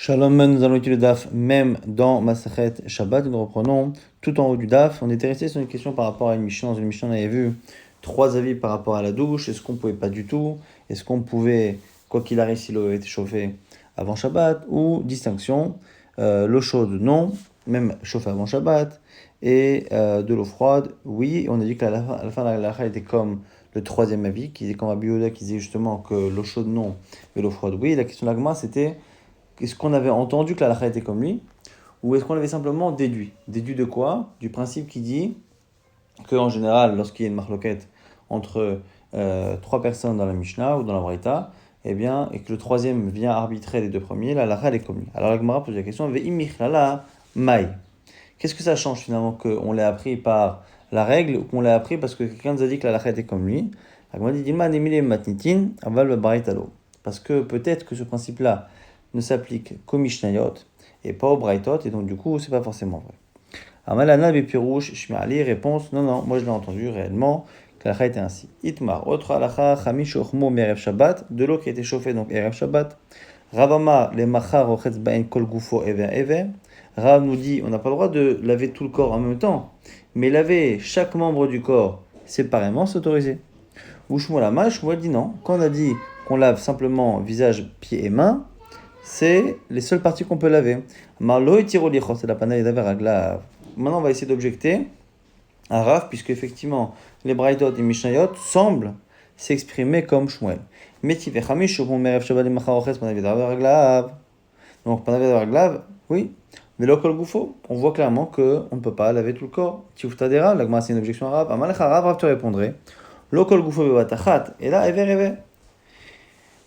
Shalom, nous allons étudier le DAF même dans Masachet Shabbat. Nous reprenons tout en haut du DAF. On était resté sur une question par rapport à une Mishnah. Dans une Mishnah, on avait vu trois avis par rapport à la douche. Est-ce qu'on pouvait pas du tout? Est-ce qu'on pouvait, quoi qu'il arrive, si l'eau avait été chauffée avant Shabbat? Ou distinction, l'eau chaude, non, même chauffée avant Shabbat. Et de l'eau froide, oui. On a dit qu'à la fin, la halakha était comme le troisième avis, qui disait comme Rabbi Yehuda, qui disait justement que l'eau chaude, non, mais l'eau froide, oui. La question de la Gemara, c'était: est-ce qu'on avait entendu que la halakha était comme lui, ou est-ce qu'on avait simplement déduit? Déduit de quoi? Du principe qui dit qu'en général, lorsqu'il y a une marloquette entre trois personnes dans la Mishnah ou dans la Braïta, eh bien, et que le troisième vient arbitrer les deux premiers, la halakha elle est comme lui. Alors la Gemara pose la question: ve'imichlala mai. Qu'est-ce que ça change finalement qu'on l'ait appris par la règle ou qu'on l'ait appris parce que quelqu'un nous a dit que la halakha était comme lui? La Gemara dit Dilma nemile matnitin aval braïtalo. Parce que peut-être que ce principe-là ne s'applique qu'aux Mishnayot et pas aux Braithot, et donc du coup, c'est pas forcément vrai. Amalana Bepirouche Shmiali, réponse: non, moi je l'ai entendu réellement, que la halakha était ainsi. Itmar, autre halakha, Chamish Ochmo Merev Shabbat, de l'eau qui a été chauffée donc Erev Shabbat. Ravama, les Machar Rochetz Bain Kol Gufo Ever. Rav nous dit: on n'a pas le droit de laver tout le corps en même temps, mais laver chaque membre du corps séparément, c'est autorisé. Ushmolama, Shmuel dit non. Quand on a dit qu'on lave simplement visage, pieds et mains, c'est les seules parties qu'on peut laver. Maintenant, on va essayer d'objecter à Rav, puisque effectivement, les Braithot et Mishnayot semblent s'exprimer comme Shmuel. Donc, oui. Mais l'okol goufo, on voit clairement qu'on ne peut pas laver tout le corps. Tiufta dera, la Gemara c'est une objection arabe. Amalech arabe, Rav te répondrait: l'okol goufo bevatachat, et là, ever.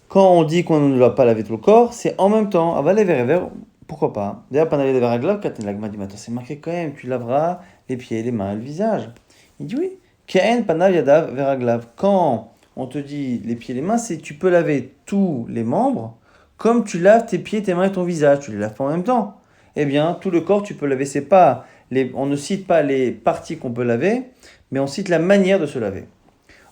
Quand on dit qu'on ne doit pas laver tout le corps, c'est en même temps. Ah bah les verres, pourquoi pas? D'ailleurs, panavé de verre à glave, quand la Gemara dit: mais attends, c'est marqué quand même, tu laveras les pieds, les mains et le visage. Il dit oui. Kaen panav yadav verre à glave. Quand on te dit les pieds et les mains, c'est tu peux laver tous les membres comme tu laves tes pieds, tes mains et ton visage. Tu les laves pas en même temps. Eh bien, tout le corps, tu peux laver. C'est pas on ne cite pas les parties qu'on peut laver, mais on cite la manière de se laver.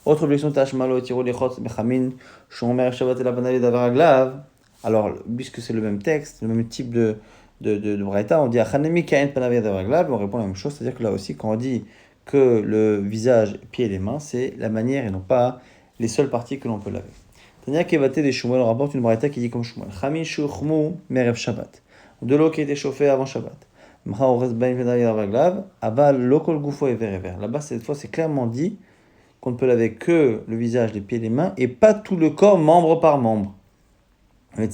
Autre objection, Tashmalo, Tiro, Lechot, Bechamin, Shomer, Shabbat et la banale d'Avaraglav. Alors, puisque c'est le même texte, le même type de Braïta, on dit Achanemi Kain Panavi d'Avaraglav, on répond la même chose, c'est-à-dire que là aussi, quand on dit que le visage, pieds et les mains, c'est la manière et non pas les seules parties que l'on peut laver. Tania Kevate des Shmuel rapporte une Braïta qui dit comme Shmuel: Chamin Shuchmu Merev Shabbat. De l'eau qui a été chauffée avant Shabbat. Mcha Orez Ben Panavi d'Avaraglav, Aval Lokol Gufo et Verever. Là-bas, cette fois, c'est clairement dit qu'on ne peut laver que le visage, les pieds et les mains, et pas tout le corps, membre par membre. Et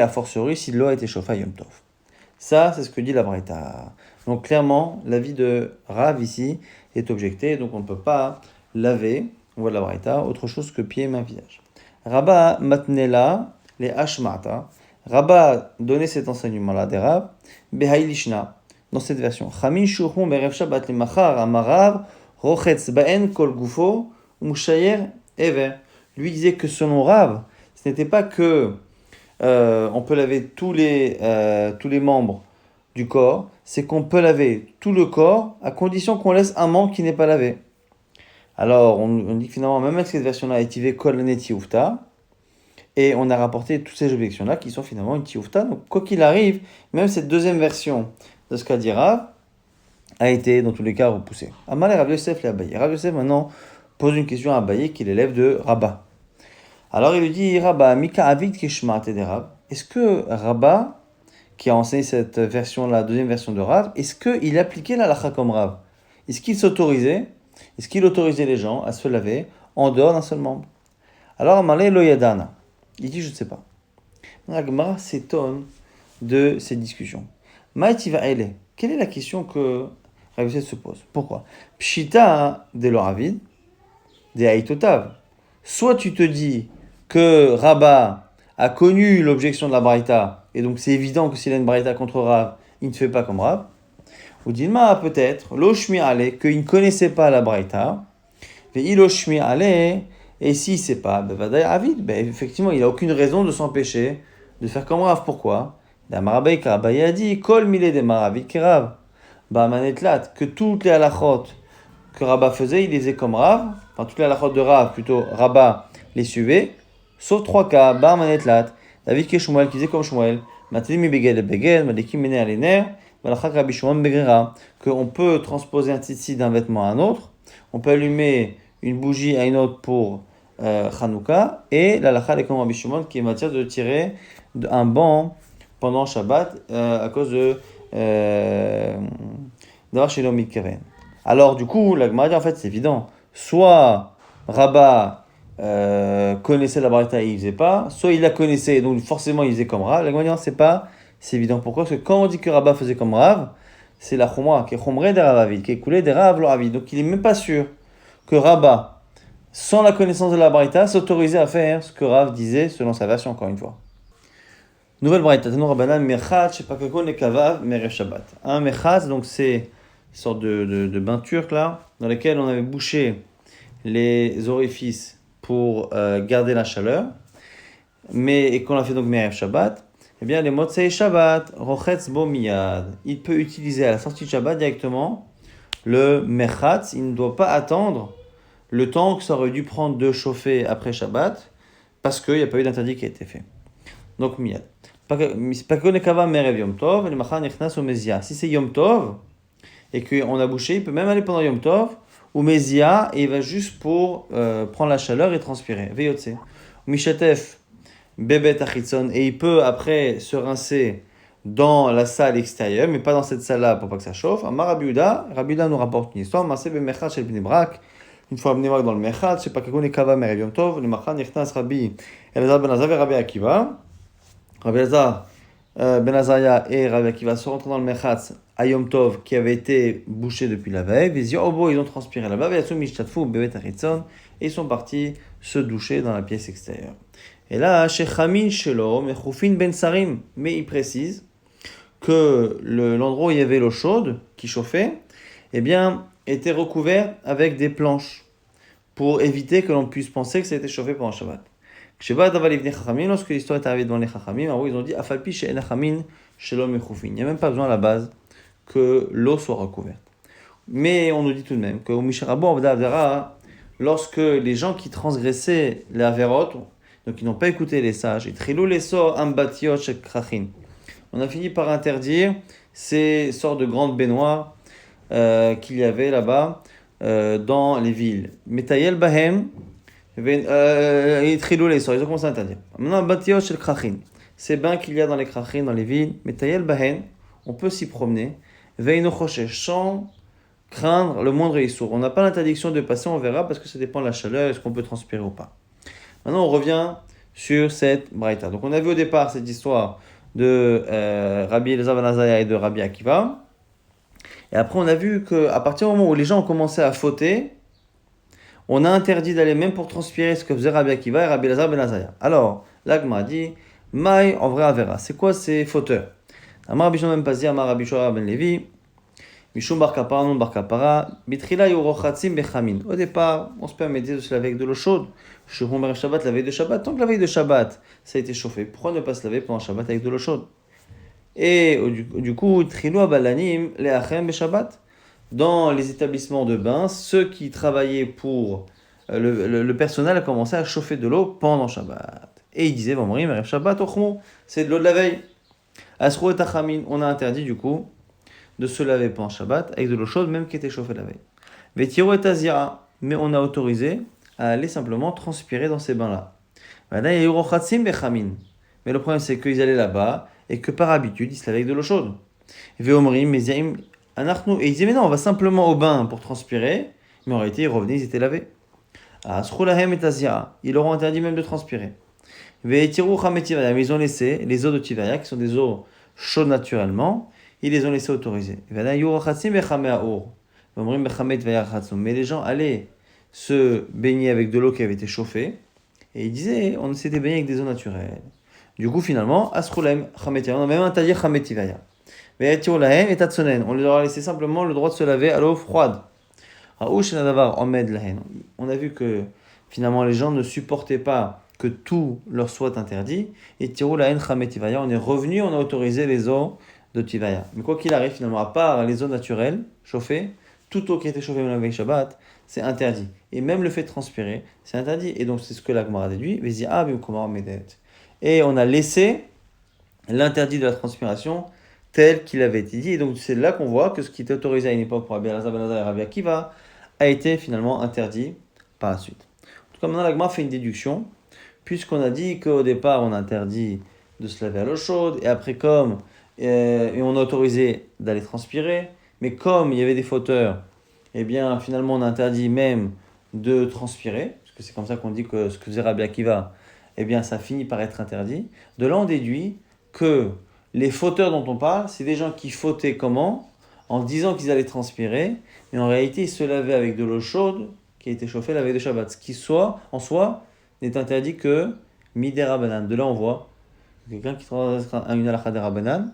a fortiori, si l'eau a été chauffée à Yom Tov. Ça, c'est ce que dit la Braïta. Donc clairement, l'avis de Rav ici est objecté, donc on ne peut pas laver, on voit la Braïta, autre chose que pieds, mains, visage. Rabba matnela, les hashmata. Rabba donnait cet enseignement-là des Rav, behailishna. Dans cette version, Chamin Shuchon Berev Shabbat le Machar Amarav Rochetz Baen Kol Gufo Mushayer Ever. Lui disait que selon Rav, ce n'était pas que on peut laver tous les membres du corps, c'est qu'on peut laver tout le corps à condition qu'on laisse un membre qui n'est pas lavé. Alors on dit que finalement, même avec cette version-là, Etive Kol Neti Ufta, et on a rapporté toutes ces objections-là qui sont finalement une tiufta. Donc quoi qu'il arrive, même cette deuxième version de ce qu'a dit Rav a été dans tous les cas repoussé. Amal et Rav Yosef les Abaye. Rav Yosef maintenant pose une question à Abaye qui est l'élève de Rabba. Alors il lui dit: Rabba, Mika Avid Kishma des Rav. Est-ce que Rabba, qui a enseigné cette version, la deuxième version de Rav, est-ce qu'il appliquait la halakha comme Rav? Est-ce qu'il autorisait les gens à se laver en dehors d'un seul membre? Alors Amalé lo yadana. Il dit: je ne sais pas. La Gemara s'étonne de ces discussions. Maïtiva ele. Quelle est la question que Rav Yosef se pose? Pourquoi? Pshita de l'oravid, de haïtotav. Soit tu te dis que Rabba a connu l'objection de la Braïta, et donc c'est évident que s'il a une Braïta contre Rav, il ne fait pas comme Rav. Ou Dilma peut-être, l'oshmi ale, qu'il ne connaissait pas la Braïta, et il oshmi ale, et s'il ne sait pas, effectivement, il n'a aucune raison de s'empêcher de faire comme Rav. Pourquoi? D'amarabay Karabaye a dit: Kol mile de maravi kerav. Manetlat, que toutes les halachot que Rabba faisait, il les faisait comme Rav. Enfin, toutes les halachot de Rav, plutôt Rabba les suivait, sauf trois cas. Manetlat, David qui est Shmuel, qui disait comme Shmuel, Matilim begel begel, malikim mener aliner, malachak Rabbi Shimon begrera, qu'on peut transposer un tzitzit d'un vêtement à un autre, on peut allumer une bougie à une autre pour Hanouka, et la lacha est comme Rabbi Shimon qui est matière de tirer un banc pendant Shabbat à cause de d'avoir chez l'homme Keren. Alors du coup, la Gemara dit en fait c'est évident, soit Rabat connaissait la Braïta et il faisait pas, soit il la connaissait donc forcément il faisait comme Rav. La Gemara dit non, c'est évident. Pourquoi? Parce que quand on dit que Rabat faisait comme Rav, c'est la Chumra qui est Chumré des Ravavid, qui est coulée des Rav l'Oravid. Donc il est même pas sûr que Rabat, sans la connaissance de la Braïta, s'autorisait à faire ce que Rav disait selon sa version encore une fois. Nouvelle Braïta, Tano Rabbanan, Mechat, Shepakakon et Kavav, Merev Shabbat. Un Mechat, donc c'est une sorte de bain turc là, dans lequel on avait bouché les orifices pour garder la chaleur, et qu'on a fait donc Merev Shabbat, eh bien les Motsei Shabbat, Rochetz Bo Miyad, il peut utiliser à la sortie de Shabbat directement le Mechat, il ne doit pas attendre le temps que ça aurait dû prendre de chauffer après Shabbat, parce qu'il n'y a pas eu d'interdit qui a été fait. Donc Miyad. Si c'est Yom Tov et qu'on a bouché, il peut même aller pendant Yom Tov ou Mezia et il va juste pour prendre la chaleur et transpirer. Veyotse. Mishatef Bebet Achitzon et il peut après se rincer dans la salle extérieure, mais pas dans cette salle-là pour pas que ça chauffe. Amar Rabbi Yehuda nous rapporte une histoire. Masé Bemechat Shel Bnei Brak. Une fois Bnei Brak dans le Mechat, c'est pas que qu'on Kava Merev Yom Tov. Le Machan Nichnas Rabbi Elazar Ben Azar et Rabbi Akiva. Rabbi Elazar Ben Azariah et Rabbi Akiva sont rentrés dans le Mechatz à Yom Tov qui avait été bouché depuis la veille. Ils ont transpiré là-bas. Et ils sont partis se doucher dans la pièce extérieure. Et là, chez Chamin Shelo, Mechoufin Ben Sarim, mais il précise que l'endroit où il y avait l'eau chaude qui chauffait, eh bien, était recouvert avec des planches pour éviter que l'on puisse penser que ça a été chauffé pendant Shabbat. Lorsque l'histoire est arrivée devant les Chachamim, ils ont dit Afalpi chez Enachamin Shelo Mechoufin. Il n'y a même pas besoin à la base que l'eau soit recouverte. Mais on nous dit tout de même que lorsque les gens qui transgressaient les Averot, donc ils n'ont pas écouté les sages, on a fini par interdire ces sortes de grandes baignoires qu'il y avait là-bas dans les villes. Metayel Bahem, ils ont commencé à interdire. Maintenant, Batiyot Shel Krachin, ces bains qu'il y a dans les Krachin, dans les villes, Metayel Bahem, on peut s'y promener, Veino Choshesh, sans craindre le moindre issour. On n'a pas l'interdiction de passer, on verra, parce que ça dépend de la chaleur, est-ce qu'on peut transpirer ou pas. Maintenant, on revient sur cette braïta. Donc, on a vu au départ cette histoire de Rabbi Elazar Ben Azariah et de Rabbi Akiva. Et après, on a vu qu'à partir du moment où les gens ont commencé à fauter, on a interdit d'aller même pour transpirer ce que faisait Rabbi Akiva et Rabbi Elazar Ben Azariah. Alors, l'Agma dit, Maï, en vrai, Avera. C'est quoi ces fauteurs? Amar Rabbi Shimon Ben Pazi, Amar Rabbi Shoah Ben Levi, Mishum Bar Kapara, non Bar Kapara, Bitrila Yorochatzim Bechamin. Au départ, on se permettait de se laver avec de l'eau chaude. Shurun Bar Shabbat, la veille de Shabbat. Tant que la veille de Shabbat, ça a été chauffé, pourquoi ne pas se laver pendant Shabbat avec de l'eau chaude? Et du coup, Trilou Abalanim, les Achem Be Shabbat. Dans les établissements de bain, ceux qui travaillaient pour le personnel a commencé à chauffer de l'eau pendant Shabbat. Et ils disaient, Vamrim, Erev Shabbat, Ochmo, c'est de l'eau de la veille. Asro et Achamin, on a interdit du coup de se laver pendant Shabbat avec de l'eau chaude, même qui était chauffée la veille. Vetiro et Azira, mais on a autorisé à aller simplement transpirer dans ces bains-là. Mais le problème, c'est qu'ils allaient là-bas et que par habitude, ils se lavaient avec de l'eau chaude. Veomrim, Meziaim, Anachnu, et ils disaient, mais non, on va simplement au bain pour transpirer, mais en réalité, ils revenaient, ils étaient lavés. Asrulahem et Azira, ils leur ont interdit même de transpirer. Veitiru Chametivaya, mais ils ont laissé les eaux de Tivaya, qui sont des eaux chaudes naturellement, ils les ont laissés autoriser. Mais les gens allaient se baigner avec de l'eau qui avait été chauffée, et ils disaient, on s'était baigné avec des eaux naturelles. Du coup, finalement, Asrulahem Chametivaya, on a même interdit Chametivaya. On leur a laissé simplement le droit de se laver à l'eau froide. On a vu que finalement les gens ne supportaient pas que tout leur soit interdit. Et on est revenu, on a autorisé les eaux de Tivaya. Mais quoi qu'il arrive, finalement, à part les eaux naturelles chauffées, toute eau qui a été chauffée avec Shabbat, c'est interdit. Et même le fait de transpirer, c'est interdit. Et donc c'est ce que la Gemara déduit. et on a laissé l'interdit de la transpiration tel qu'il avait été dit. Et donc c'est là qu'on voit que ce qui était autorisé à une époque pour Rabbi Elazar ben Azar et Rabbi Akiva a été finalement interdit par la suite. En tout cas, maintenant la Gemara fait une déduction, puisqu'on a dit qu'au départ on a interdit de se laver à l'eau chaude, et après et on a autorisé d'aller transpirer, mais comme il y avait des fauteurs, eh bien finalement on a interdit même de transpirer, parce que c'est comme ça qu'on dit que ce que faisait Rabbi Akiva, eh bien ça finit par être interdit. De là on déduit que les fauteurs dont on parle, c'est des gens qui fautaient comment? En disant qu'ils allaient transpirer, mais en réalité ils se lavaient avec de l'eau chaude qui a été chauffée la veille de Shabbat, ce qui en soi n'est interdit que midera banan. De là on voit quelqu'un qui transgresse une halakha de Rabbanan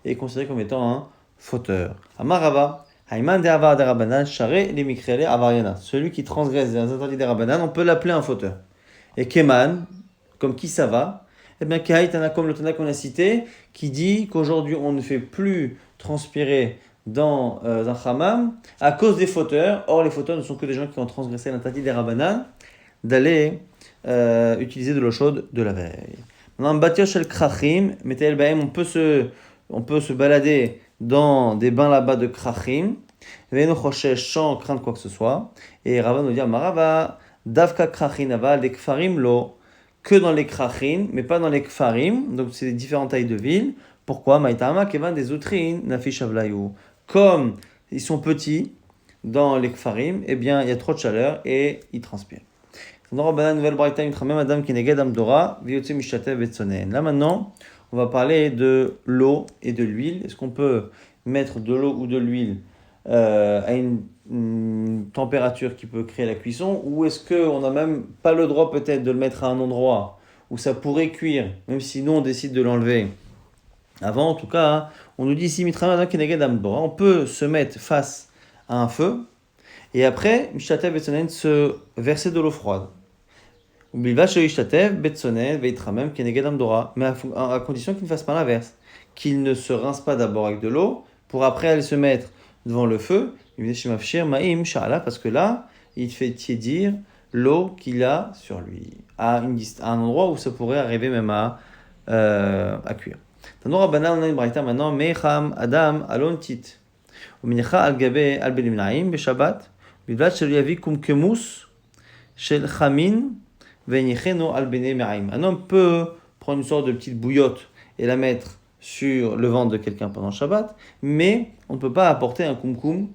est considéré comme étant un fauteur. Amarava, Haïman de Avar de Rabbanan, Share les Mikrele Avariana. Celui qui transgresse les interdits des Rabbanan, on peut l'appeler un fauteur. Et Keman, comme qui ça va? Eh bien, Kaïtana, comme le Tana qu'on a cité, qui dit qu'aujourd'hui on ne fait plus transpirer dans un hammam à cause des fauteurs. Or, les fauteurs ne sont que des gens qui ont transgressé l'interdit des Rabbanan d'aller utiliser de l'eau chaude de la veille. Maintenant, Batiosh el Krachim, Metel Bahem, on peut se balader dans des bains là-bas de Krachim, Veno Choshesh, sans craindre quoi que ce soit. Et Rava nous dit, Marava, Davka Krachin, Ava, les Kfarim lo, que dans les Krachim, mais pas dans les Kfarim, donc c'est des différentes tailles de villes. Pourquoi? Maïtama, Kevan, des Outrin, Nafish Avlayou. Comme ils sont petits dans les Kfarim, eh bien, il y a trop de chaleur et ils transpirent. Là maintenant, on va parler de l'eau et de l'huile. Est-ce qu'on peut mettre de l'eau ou de l'huile à une température qui peut créer la cuisson, ou est-ce qu'on n'a même pas le droit peut-être de le mettre à un endroit où ça pourrait cuire, même si nous on décide de l'enlever avant? En tout cas, on nous dit ici, on peut se mettre face à un feu et après, se verser de l'eau froide. Mais à condition qu'il ne fasse pas l'inverse, qu'il ne se rince pas d'abord avec de l'eau pour après aller se mettre devant le feu, parce que là il fait tiédir l'eau qu'il a sur lui à un endroit où ça pourrait arriver même à cuire. Tanora banal, on a une braïta maintenant, mecham adam alontit umincha al gabe al belimnaim beshabbat bidvat shel yavi kumkemus shel chamin. Un homme peut prendre une sorte de petite bouillotte et la mettre sur le ventre de quelqu'un pendant Shabbat, mais on ne peut pas apporter un kumkum,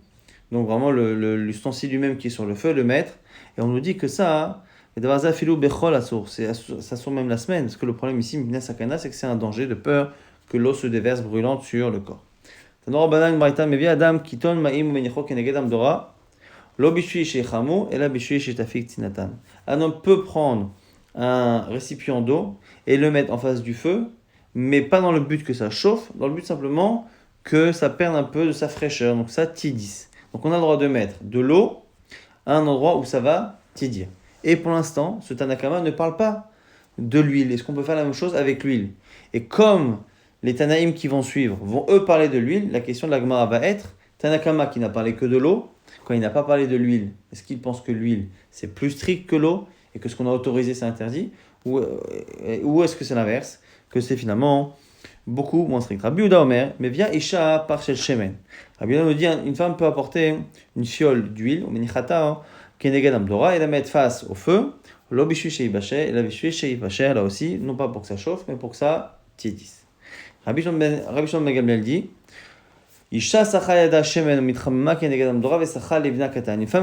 donc vraiment l'ustensile lui-même qui est sur le feu, le mettre. Et on nous dit que ça sort même la semaine, parce que le problème ici, c'est que c'est un danger de peur que l'eau se déverse brûlante sur le corps. Un homme peut prendre un récipient d'eau et le mettre en face du feu, mais pas dans le but que ça chauffe, dans le but simplement que ça perde un peu de sa fraîcheur, donc ça tiédisse. Donc on a le droit de mettre de l'eau à un endroit où ça va tiédir. Et pour l'instant, ce Tanakama ne parle pas de l'huile. Est-ce qu'on peut faire la même chose avec l'huile? Et comme les Tanaïm qui vont suivre vont eux parler de l'huile, la question de la Gemara va être, Tanakama qui n'a parlé que de l'eau, quand il n'a pas parlé de l'huile, est-ce qu'il pense que l'huile c'est plus strict que l'eau et que ce qu'on a autorisé c'est interdit, ou est-ce que c'est l'inverse, que c'est finalement beaucoup moins strict? Rabbi Yehuda Omer, mais via Isha par Shel Shemen. Rabbi Yehuda nous dit une femme peut apporter une fiole d'huile, ou menichata, keneged amdora, et la mettre face au feu, l'obishui sheibacher, et la bishui sheibacher là aussi, non pas pour que ça chauffe, mais pour que ça tiédisse. Rabbi Shimon ben Gamliel dit une femme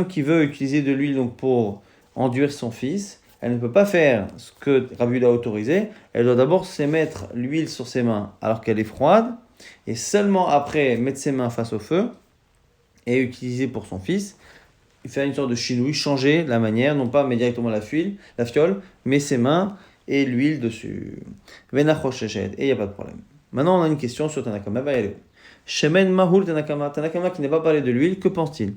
qui veut utiliser de l'huile donc pour enduire son fils, elle ne peut pas faire ce que Rabbi a autorisé. Elle doit d'abord se mettre l'huile sur ses mains alors qu'elle est froide, et seulement après mettre ses mains face au feu et utiliser pour son fils, faire une sorte de chinouille, changer la manière, non pas mettre directement la fiole, mais ses mains et l'huile dessus. Et il n'y a pas de problème. Maintenant on a une question sur Tanakama. Shemen Mahul Tanakama qui n'est pas parlé de l'huile, que pense-t-il?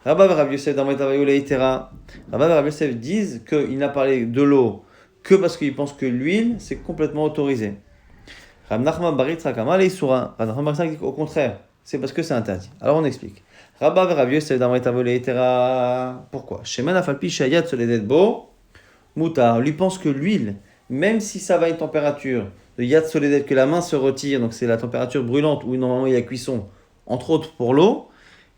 Rabba et Rabbi Yosef dans Metavayu Leitera, Rabba et Rabbi Yosef disent qu'il n'a parlé de l'eau que parce qu'il pense que l'huile c'est complètement autorisé. Rab Nachman Barit Rakama Leisura, Rab Nachman Barit dit au contraire, c'est parce que c'est interdit. Alors on explique. Rabba et Rabbi Yosef dans Metavayu Leitera, pourquoi? Shemen Afalpi Shayat Soledet Bo Mutar, lui pense que l'huile, même si ça va à une température de Yad Soledet, que la main se retire, donc c'est la température brûlante où normalement il y a cuisson, entre autres pour l'eau,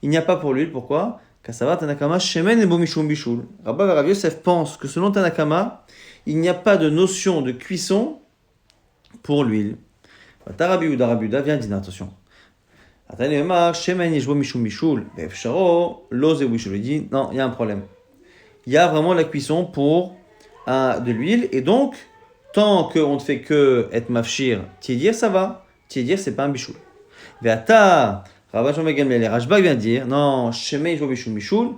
il n'y a pas pour l'huile. Pourquoi? Kassava Tanakama Shemen et Bomishum Bishul. Rabba Rav Yosef pense que selon Tanakama, il n'y a pas de notion de cuisson pour l'huile. Tarabi ou Darabuda vient dire attention. Shemen Yeshbo Mishum Bishul. Befsharo, Loze Bishul. Il dit non, il y a un problème. Il y a vraiment la cuisson pour de l'huile, et donc, tant qu'on ne fait que être mafshir, tiédir, ça va. Tiédir, c'est pas un bichoul. Veata, Rabba Shlomo Gamliel, Rashbag vient dire, non, Shemei Yeshbo Mishum Bishul,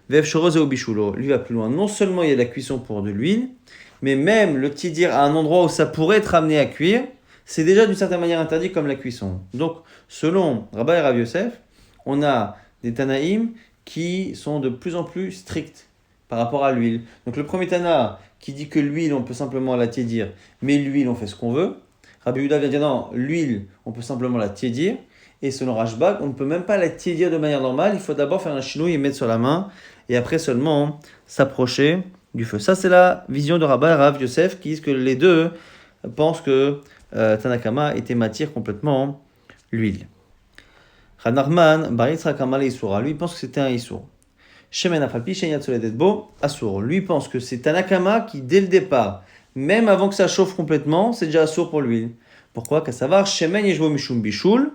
Vefsharo Zeo Bishulo. Lui va plus loin. Non seulement il y a de la cuisson pour de l'huile, mais même le tiédir à un endroit où ça pourrait être amené à cuire, c'est déjà d'une certaine manière interdit comme la cuisson. Donc, selon Rabba et Rav Yosef, on a des Tanaïm qui sont de plus en plus stricts par rapport à l'huile. Donc, le premier Tana qui dit que l'huile, on peut simplement la tiédir, mais l'huile, on fait ce qu'on veut. Rabbi Yehuda vient dire non, l'huile, on peut simplement la tiédir. Et selon Rashbag, on ne peut même pas la tiédir de manière normale. Il faut d'abord faire un chinouille et mettre sur la main, et après seulement s'approcher du feu. Ça, c'est la vision de Rabba et Rav Yosef qui disent que les deux pensent que Tanakama était matière complètement l'huile. Ranarman, Baritza Kamale Issoura, lui pense que c'était un Issour. Shemen Afalpi, Shenyat Soledetbo, Assour. Lui pense que c'est Tanakama qui, dès le départ, même avant que ça chauffe complètement, c'est déjà Assour pour l'huile. Pourquoi? Qu'à savoir, Shemen Yeshbo Mishum Bishul,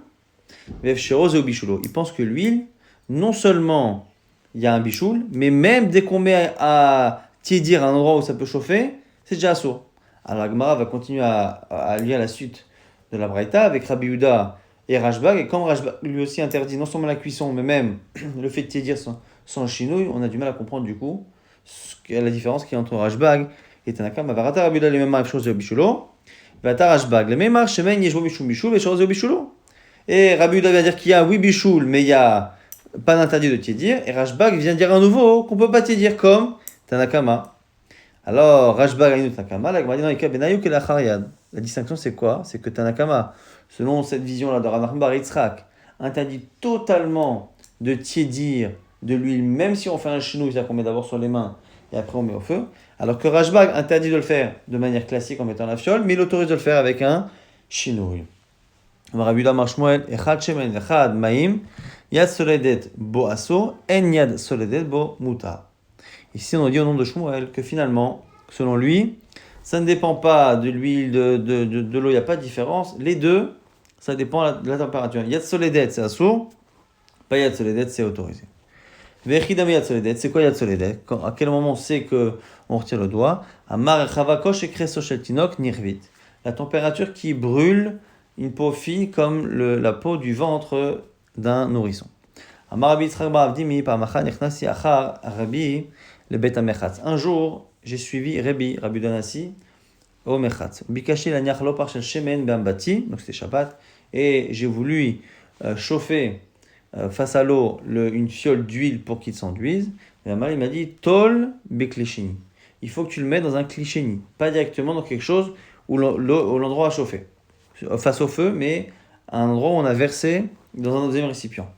Vefshero Zeo Bishulo. Il pense que l'huile, non seulement il y a un Bishul, mais même dès qu'on met à tiédir à un endroit où ça peut chauffer, c'est déjà Assour. Alors la Gemara va continuer à lire la suite de la Braïta avec Rabbi Yehuda et Rashbag. Et comme Rashbag lui aussi interdit non seulement la cuisson, mais même le fait de tiédir sans chinouille, on a du mal à comprendre du coup la différence qu'il y a entre Rashbag et Tanakam. Varata Rabbi Yehuda les mêmes marques choses de Bishulo. Varata Rashbag les mêmes marques Shemen Yeshbo Mishum Bishul et Shoroz Bishulo. Et Rabbi Yehuda vient dire qu'il y a oui Bishul, mais il n'y a pas d'interdit de tiédir. Et Rashbag vient dire à nouveau qu'on ne peut pas tiédir comme Tanakama. Alors, Rashbag a une Tanakama, la Gemara dit non, Ika Benayuk et la Chariad. La distinction, c'est quoi? C'est que Tanakama, selon cette vision-là de Rav Nachman bar Yitzhak, interdit totalement de tiédir de l'huile, même si on fait un chenouille, c'est-à-dire qu'on met d'abord sur les mains et après on met au feu. Alors que Rashbag interdit de le faire de manière classique en mettant la fiole, mais il autorise de le faire avec un chenouille. Rabbi Yehuda Mar Shmuel, Echad Shemen, Echad Maim, Yad Soledet Bo Asso, En Yad Soledet Bo Mutar. Ici, on dit au nom de Shmuel que finalement, selon lui, ça ne dépend pas de l'huile, de l'eau, il n'y a pas de différence. Les deux, ça dépend de la température. Yad Soledet, c'est assour, pas Yad Soledet, c'est autorisé. Vechidam Yad Soledet, c'est quoi Yad Soledet? À quel moment on sait qu'on retire le doigt? Amar Chavakosh et Kreso Shel Tinok Nirvit. La température qui brûle une peau fine comme la peau du ventre d'un nourrisson. Amar Rabbi Yitzchak bar Avdimi, par Machan Echnasi Achar Rabbi. Le Bet HaMechatz. Un jour, j'ai suivi Rabbi Danassi au Mechatz. Bikashi la niachlo par shel shemen be'ambati, donc c'était Shabbat, et j'ai voulu chauffer face à l'eau une fiole d'huile pour qu'il s'enduise. Et il m'a dit tol beklisheni. Il faut que tu le mettes dans un klisheni, pas directement dans quelque chose où l'endroit a chauffé, face au feu, mais à un endroit où on a versé dans un deuxième récipient.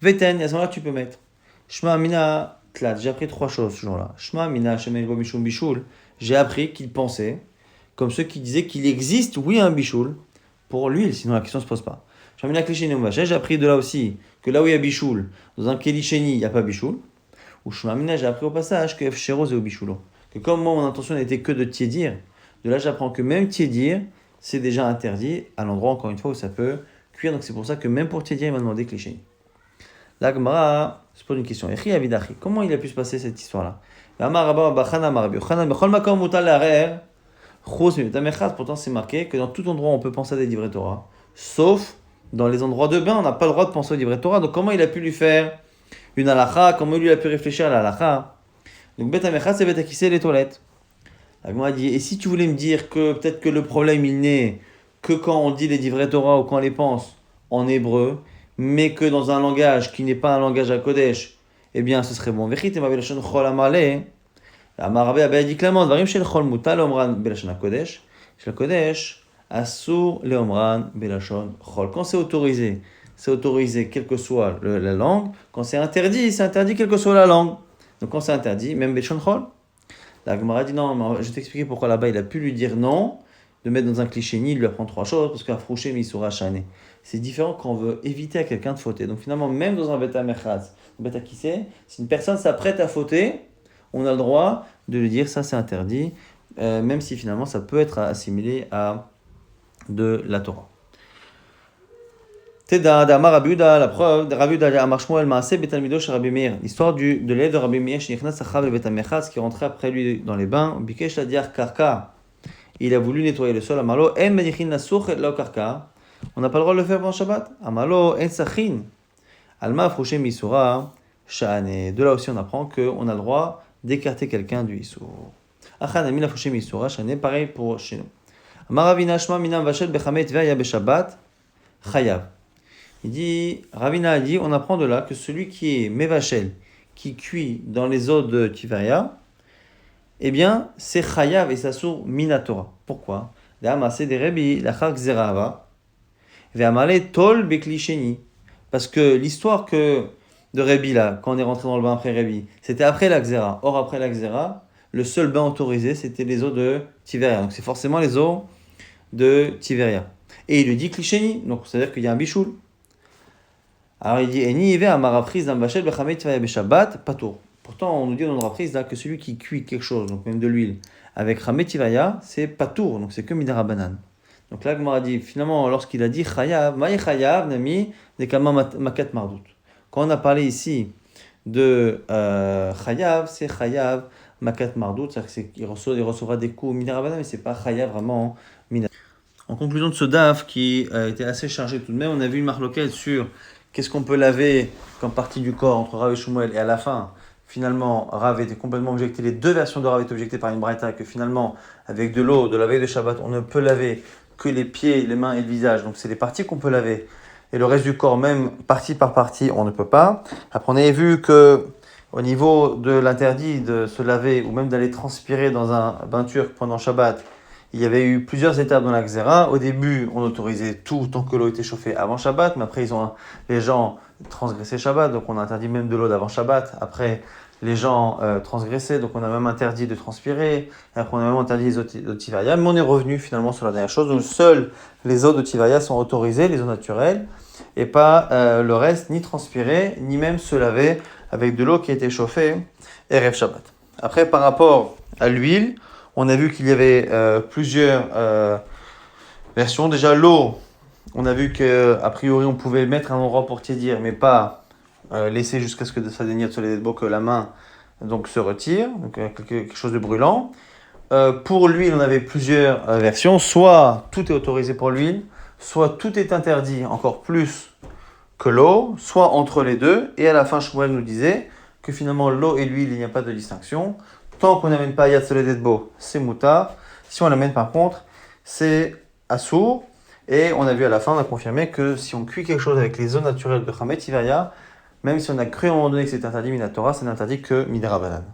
Veten, à ce moment-là, tu peux mettre. Shma Amina. J'ai appris trois choses ce jour-là. Shma Mina Shemen Bo Mishum Bishul. J'ai appris qu'il pensait, comme ceux qui disaient qu'il existe, oui, un Bishul pour l'huile, sinon la question ne se pose pas. Shma Mina Klisheni Umash. J'ai appris de là aussi que là où il y a Bishul, dans un Kelisheni, il n'y a pas Bishul. Ou Shma Mina, j'ai appris au passage que Fshero Zeo Bishulo. Que comme moi, mon intention n'était que de tiédir, de là j'apprends que même tiédir, c'est déjà interdit à l'endroit, encore une fois, où ça peut cuire. Donc c'est pour ça que même pour tiédir, il m'a demandé Klisheni. La Gemara se pose une question. Comment il a pu se passer cette histoire-là? Pourtant, c'est marqué que dans tout endroit, on peut penser à des livrets Torah, sauf dans les endroits de bain, on n'a pas le droit de penser aux livrets Torah. Donc, comment il a pu lui faire une halakha? Comment lui a pu réfléchir à la halakha? Donc, Bet HaMechatz, c'est Bet HaKisei, les toilettes. La Gemara dit, et si tu voulais me dire que peut-être que le problème, il n'est que quand on dit les livrets Torah ou quand on les pense en hébreu, mais que dans un langage qui n'est pas un langage à Kodesh, eh bien ce serait bon. Vechit ma belashon chol amarle. Amarabe a dit clairement, dvarim shel chol mutal omran belashon Kodesh. Shel Kodesh asur le omran belashon chol. Quand c'est autorisé quelle que soit la langue. Quand c'est interdit quelle que soit la langue. Donc quand c'est interdit, même belashon chol. La Gemara dit non, mais je vais t'expliquer pourquoi là-bas il a pu lui dire non, de mettre dans un cliché ni, il lui apprend trois choses, parce qu'Afrouché Misura Shane. C'est différent quand on veut éviter à quelqu'un de fauter. Donc finalement, même dans un bêta mechaz, un bêta qui sait, si une personne s'apprête à fauter, on a le droit de lui dire ça c'est interdit, même si finalement ça peut être assimilé à de la Torah. Teda d'Amar Rabbi Yehuda, la preuve de Rabbi Yehuda Amar Shmuel Maaseh Bet Talmido chez Rabbi Meir, l'histoire de l'élève de Rabbi Meir Shenichnas Achav le Bet Hamechatz qui rentrait après lui dans les bains, Bikesh la diar karka, il a voulu nettoyer le sol, Amalo en medichin la souk la karka, on n'a pas le droit de le faire pendant Shabbat, Amalo en sachin, Alma Afrouché Misura Shane, de là aussi on apprend qu'on a le droit d'écarter quelqu'un du Issour. Achan Amin Afrouché Misura Shane, pareil pour chez nous. Amar Ravina Shma Minam Vachel Bechamet Veya Beshabbat Chayav. Il dit, Ravina a dit, on apprend de là que celui qui est Mevachel, qui cuit dans les eaux de Tiveria, eh bien, c'est Chayav et ça sourd Minatora. Pourquoi? Parce que l'histoire de Rebi, là, quand on est rentré dans le bain après Rebi, c'était après la Xéra. Or, après la Xéra, le seul bain autorisé, c'était les eaux de Tiveria. Donc, c'est forcément les eaux de Tiveria. Et il lui dit Klisheni, donc c'est-à-dire qu'il y a un bichoul. Alors il dit Eni yeve amaraprise d'un bachel bechamet tivaya beshabbat patour. Pourtant on nous dit dans notre reprise là que celui qui cuit quelque chose, donc même de l'huile, avec chamet tivaya, c'est patour, donc c'est que midara banane. Donc là Gemara dit finalement lorsqu'il a dit chayav, maï chayav nami nekama makat mardout. Quand on a parlé ici de chayav, c'est chayav makat mardout, c'est-à-dire qu'il recevra des coups midara banane, mais c'est pas chayav vraiment minara. En conclusion de ce DAF qui a été assez chargé tout de même, on a vu une marloquette sur qu'est-ce qu'on peut laver comme partie du corps entre Rav et Shmuel, et à la fin, finalement, Rav était complètement objecté. Les deux versions de Rav étaient objectées par une braïta, que finalement, avec de l'eau, de la veille de Shabbat, on ne peut laver que les pieds, les mains et le visage. Donc c'est les parties qu'on peut laver. Et le reste du corps, même partie par partie, on ne peut pas. Après, on avait vu que au niveau de l'interdit de se laver ou même d'aller transpirer dans un bain turc pendant Shabbat, il y avait eu plusieurs étapes dans la Xéra. Au début, on autorisait tout tant que l'eau était chauffée avant Shabbat, mais après, les gens transgressaient Shabbat, donc on a interdit même de l'eau d'avant Shabbat. Après, les gens transgressaient, donc on a même interdit de transpirer. Et après, on a même interdit les eaux de Tivaya. Mais on est revenu finalement sur la dernière chose, donc seules les eaux de Tivaya sont autorisées, les eaux naturelles, et pas le reste, ni transpirer, ni même se laver avec de l'eau qui a été chauffée, Erev Shabbat. Après, par rapport à l'huile, on a vu qu'il y avait plusieurs versions. Déjà, l'eau, on a vu qu'a priori, on pouvait mettre un endroit pour tiédir, mais pas laisser jusqu'à ce que ça dénire sur les beaux que la main donc, se retire, donc quelque chose de brûlant. Pour l'huile, on avait plusieurs versions. Soit tout est autorisé pour l'huile, soit tout est interdit encore plus que l'eau, soit entre les deux. Et à la fin, Shmuel nous disait que finalement, l'eau et l'huile, il n'y a pas de distinction. Tant qu'on n'amène pas Yad Soledetbo, c'est Mouta. Si on l'amène par contre, c'est Assour. Et on a vu à la fin, on a confirmé que si on cuit quelque chose avec les eaux naturelles de Chamet Tivaya, même si on a cru à un moment donné que c'est interdit Minatora, c'est interdit que Midera Banane.